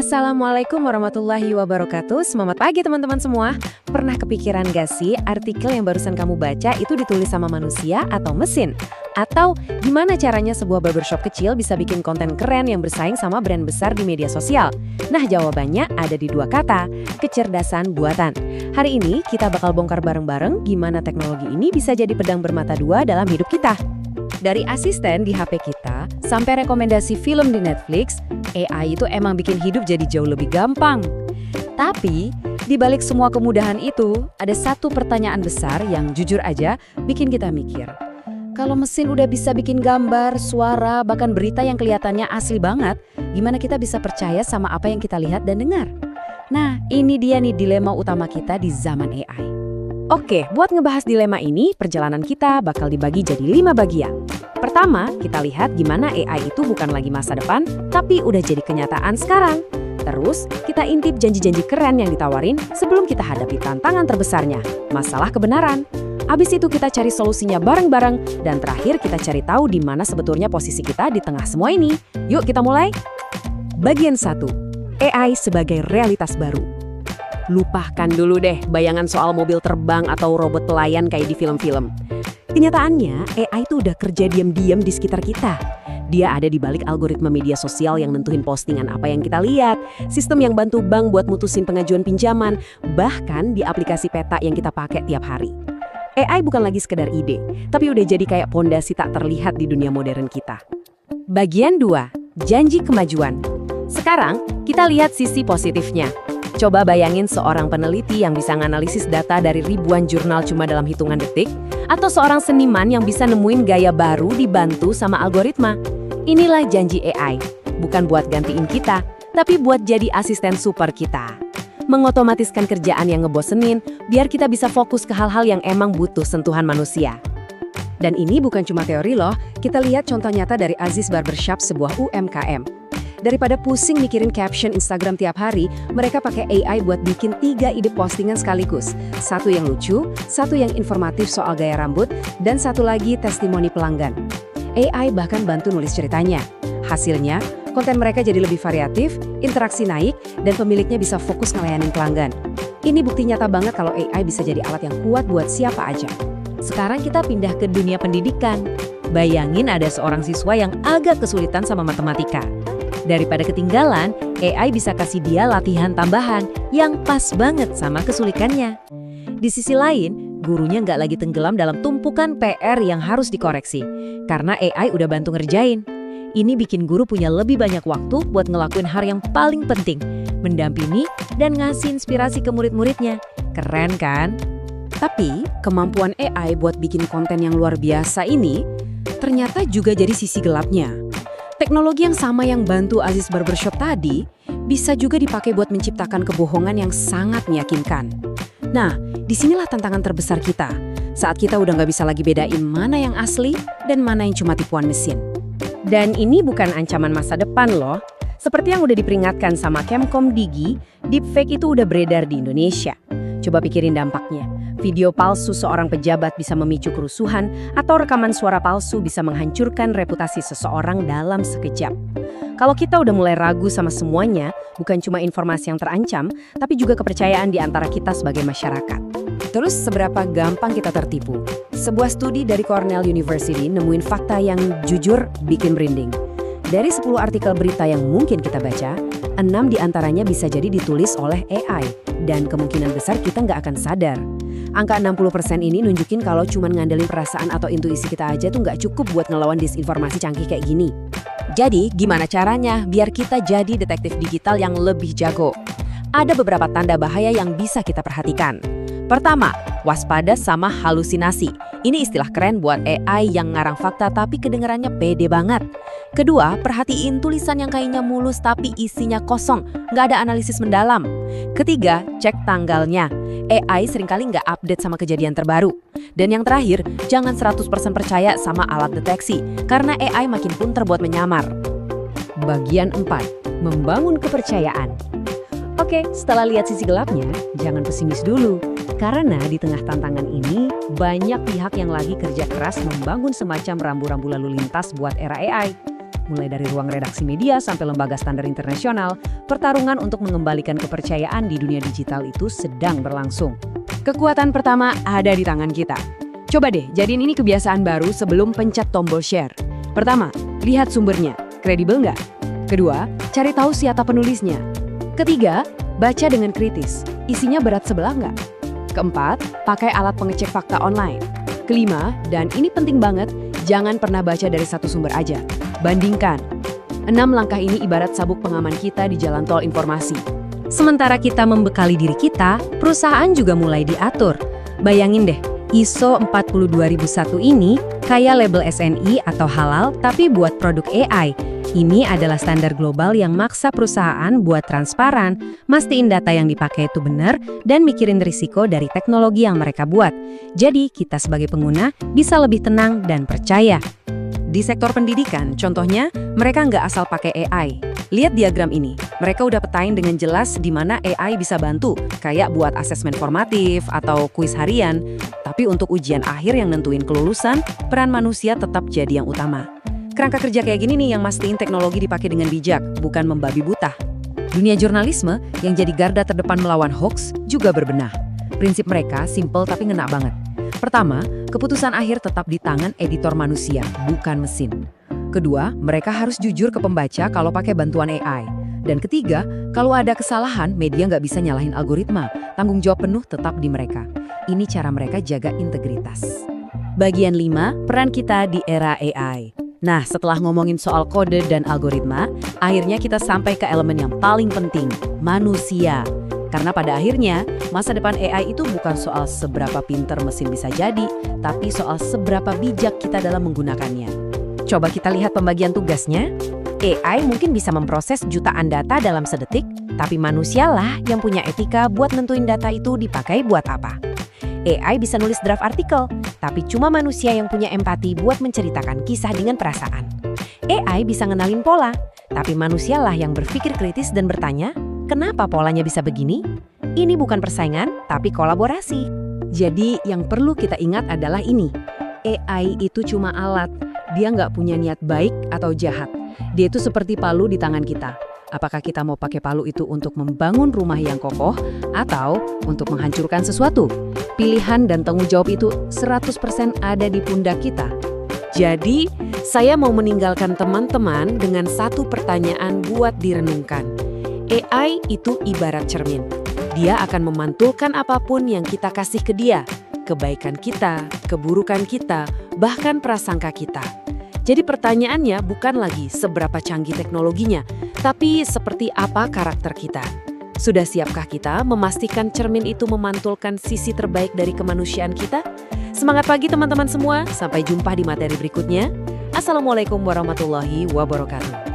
Assalamualaikum warahmatullahi wabarakatuh. Semangat pagi teman-teman semua. Pernah kepikiran gak sih artikel yang barusan kamu baca itu ditulis sama manusia atau mesin? Atau gimana caranya sebuah barbershop kecil bisa bikin konten keren yang bersaing sama brand besar di media sosial? Nah, jawabannya ada di dua kata, kecerdasan buatan. Hari ini kita bakal bongkar bareng-bareng gimana teknologi ini bisa jadi pedang bermata dua dalam hidup kita. Dari asisten di HP kita, sampai rekomendasi film di Netflix, AI itu emang bikin hidup jadi jauh lebih gampang. Tapi, di balik semua kemudahan itu, ada satu pertanyaan besar yang jujur aja bikin kita mikir. Kalau mesin udah bisa bikin gambar, suara, bahkan berita yang kelihatannya asli banget, gimana kita bisa percaya sama apa yang kita lihat dan dengar? Nah, ini dia nih dilema utama kita di zaman AI. Oke, buat ngebahas dilema ini, perjalanan kita bakal dibagi jadi 5 bagian. Pertama, kita lihat gimana AI itu bukan lagi masa depan, tapi udah jadi kenyataan sekarang. Terus, kita intip janji-janji keren yang ditawarin sebelum kita hadapi tantangan terbesarnya, masalah kebenaran. Abis itu kita cari solusinya bareng-bareng, dan terakhir kita cari tahu di mana sebetulnya posisi kita di tengah semua ini. Yuk kita mulai. Bagian 1, AI sebagai realitas baru. Lupakan dulu deh bayangan soal mobil terbang atau robot pelayan kayak di film-film. Kenyataannya, AI itu udah kerja diam-diam di sekitar kita. Dia ada di balik algoritma media sosial yang nentuin postingan apa yang kita lihat, sistem yang bantu bank buat mutusin pengajuan pinjaman, bahkan di aplikasi peta yang kita pakai tiap hari. AI bukan lagi sekedar ide, tapi udah jadi kayak pondasi tak terlihat di dunia modern kita. Bagian 2, janji kemajuan. Sekarang, kita lihat sisi positifnya. Coba bayangin seorang peneliti yang bisa nganalisis data dari ribuan jurnal cuma dalam hitungan detik, atau seorang seniman yang bisa nemuin gaya baru dibantu sama algoritma. Inilah janji AI, bukan buat gantiin kita, tapi buat jadi asisten super kita. Mengotomatiskan kerjaan yang ngebosenin, biar kita bisa fokus ke hal-hal yang emang butuh sentuhan manusia. Dan ini bukan cuma teori loh, kita lihat contoh nyata dari Aziz Barbershop, sebuah UMKM. Daripada pusing mikirin caption Instagram tiap hari, mereka pakai AI buat bikin 3 ide postingan sekaligus. Satu yang lucu, satu yang informatif soal gaya rambut, dan satu lagi testimoni pelanggan. AI bahkan bantu nulis ceritanya. Hasilnya, konten mereka jadi lebih variatif, interaksi naik, dan pemiliknya bisa fokus ngelayanin pelanggan. Ini bukti nyata banget kalau AI bisa jadi alat yang kuat buat siapa aja. Sekarang kita pindah ke dunia pendidikan. Bayangin ada seorang siswa yang agak kesulitan sama matematika. Daripada ketinggalan, AI bisa kasih dia latihan tambahan yang pas banget sama kesulitannya. Di sisi lain, gurunya nggak lagi tenggelam dalam tumpukan PR yang harus dikoreksi, karena AI udah bantu ngerjain. Ini bikin guru punya lebih banyak waktu buat ngelakuin hal yang paling penting, mendampingi dan ngasih inspirasi ke murid-muridnya. Keren kan? Tapi, kemampuan AI buat bikin konten yang luar biasa ini, ternyata juga jadi sisi gelapnya. Teknologi yang sama yang bantu Aziz Barbershop tadi bisa juga dipakai buat menciptakan kebohongan yang sangat meyakinkan. Nah, disinilah tantangan terbesar kita. Saat kita udah nggak bisa lagi bedain mana yang asli dan mana yang cuma tipuan mesin. Dan ini bukan ancaman masa depan loh. Seperti yang udah diperingatkan sama Kemkom Digi, deepfake itu udah beredar di Indonesia. Coba pikirin dampaknya. Video palsu seorang pejabat bisa memicu kerusuhan, atau rekaman suara palsu bisa menghancurkan reputasi seseorang dalam sekejap. Kalau kita udah mulai ragu sama semuanya, bukan cuma informasi yang terancam, tapi juga kepercayaan di antara kita sebagai masyarakat. Terus seberapa gampang kita tertipu? Sebuah studi dari Cornell University nemuin fakta yang jujur bikin merinding. Dari 10 artikel berita yang mungkin kita baca, 6 diantaranya bisa jadi ditulis oleh AI, dan kemungkinan besar kita nggak akan sadar. Angka 60% ini nunjukin kalau cuma ngandelin perasaan atau intuisi kita aja tuh nggak cukup buat ngelawan disinformasi canggih kayak gini. Jadi, gimana caranya biar kita jadi detektif digital yang lebih jago? Ada beberapa tanda bahaya yang bisa kita perhatikan. Pertama, waspada sama halusinasi. Ini istilah keren buat AI yang ngarang fakta tapi kedengarannya pede banget. Kedua, perhatiin tulisan yang kayaknya mulus tapi isinya kosong, nggak ada analisis mendalam. Ketiga, cek tanggalnya. AI seringkali nggak update sama kejadian terbaru. Dan yang terakhir, jangan 100% percaya sama alat deteksi, karena AI makin pintar buat menyamar. Bagian 4, membangun kepercayaan. Oke, setelah lihat sisi gelapnya, jangan pesimis dulu. Karena di tengah tantangan ini, banyak pihak yang lagi kerja keras membangun semacam rambu-rambu lalu lintas buat era AI. Mulai dari ruang redaksi media sampai lembaga standar internasional, pertarungan untuk mengembalikan kepercayaan di dunia digital itu sedang berlangsung. Kekuatan pertama ada di tangan kita. Coba deh, jadiin ini kebiasaan baru sebelum pencet tombol share. Pertama, lihat sumbernya. Kredibel nggak? Kedua, cari tahu siapa penulisnya. Ketiga, baca dengan kritis. Isinya berat sebelah nggak? Keempat, pakai alat pengecek fakta online. Kelima, dan ini penting banget, jangan pernah baca dari satu sumber aja. Bandingkan. 6 langkah ini ibarat sabuk pengaman kita di jalan tol informasi. Sementara kita membekali diri kita, perusahaan juga mulai diatur. Bayangin deh, ISO 42001 ini kayak label SNI atau halal tapi buat produk AI. Ini adalah standar global yang maksa perusahaan buat transparan, mastiin data yang dipakai itu benar, dan mikirin risiko dari teknologi yang mereka buat. Jadi, kita sebagai pengguna bisa lebih tenang dan percaya. Di sektor pendidikan, contohnya, mereka nggak asal pakai AI. Lihat diagram ini, mereka udah petain dengan jelas di mana AI bisa bantu, kayak buat asesmen formatif atau kuis harian. Tapi untuk ujian akhir yang nentuin kelulusan, peran manusia tetap jadi yang utama. Kerangka kerja kayak gini nih yang mastiin teknologi dipakai dengan bijak, bukan membabi buta. Dunia jurnalisme yang jadi garda terdepan melawan hoax juga berbenah. Prinsip mereka simple tapi ngena banget. Pertama, keputusan akhir tetap di tangan editor manusia, bukan mesin. Kedua, mereka harus jujur ke pembaca kalau pakai bantuan AI. Dan ketiga, kalau ada kesalahan, media nggak bisa nyalahin algoritma. Tanggung jawab penuh tetap di mereka. Ini cara mereka jaga integritas. Bagian 5, peran kita di era AI. Nah, setelah ngomongin soal kode dan algoritma, akhirnya kita sampai ke elemen yang paling penting, manusia. Karena pada akhirnya, masa depan AI itu bukan soal seberapa pinter mesin bisa jadi, tapi soal seberapa bijak kita dalam menggunakannya. Coba kita lihat pembagian tugasnya. AI mungkin bisa memproses jutaan data dalam sedetik, tapi manusialah yang punya etika buat nentuin data itu dipakai buat apa. AI bisa nulis draft artikel, tapi cuma manusia yang punya empati buat menceritakan kisah dengan perasaan. AI bisa ngenalin pola, tapi manusialah yang berpikir kritis dan bertanya, kenapa polanya bisa begini? Ini bukan persaingan, tapi kolaborasi. Jadi yang perlu kita ingat adalah ini, AI itu cuma alat, dia nggak punya niat baik atau jahat. Dia itu seperti palu di tangan kita. Apakah kita mau pakai palu itu untuk membangun rumah yang kokoh atau untuk menghancurkan sesuatu? Pilihan dan tanggung jawab itu 100% ada di pundak kita. Jadi, saya mau meninggalkan teman-teman dengan satu pertanyaan buat direnungkan. AI itu ibarat cermin. Dia akan memantulkan apapun yang kita kasih ke dia. Kebaikan kita, keburukan kita, bahkan prasangka kita. Jadi pertanyaannya bukan lagi seberapa canggih teknologinya, tapi seperti apa karakter kita. Sudah siapkah kita memastikan cermin itu memantulkan sisi terbaik dari kemanusiaan kita? Semangat pagi teman-teman semua, sampai jumpa di materi berikutnya. Assalamualaikum warahmatullahi wabarakatuh.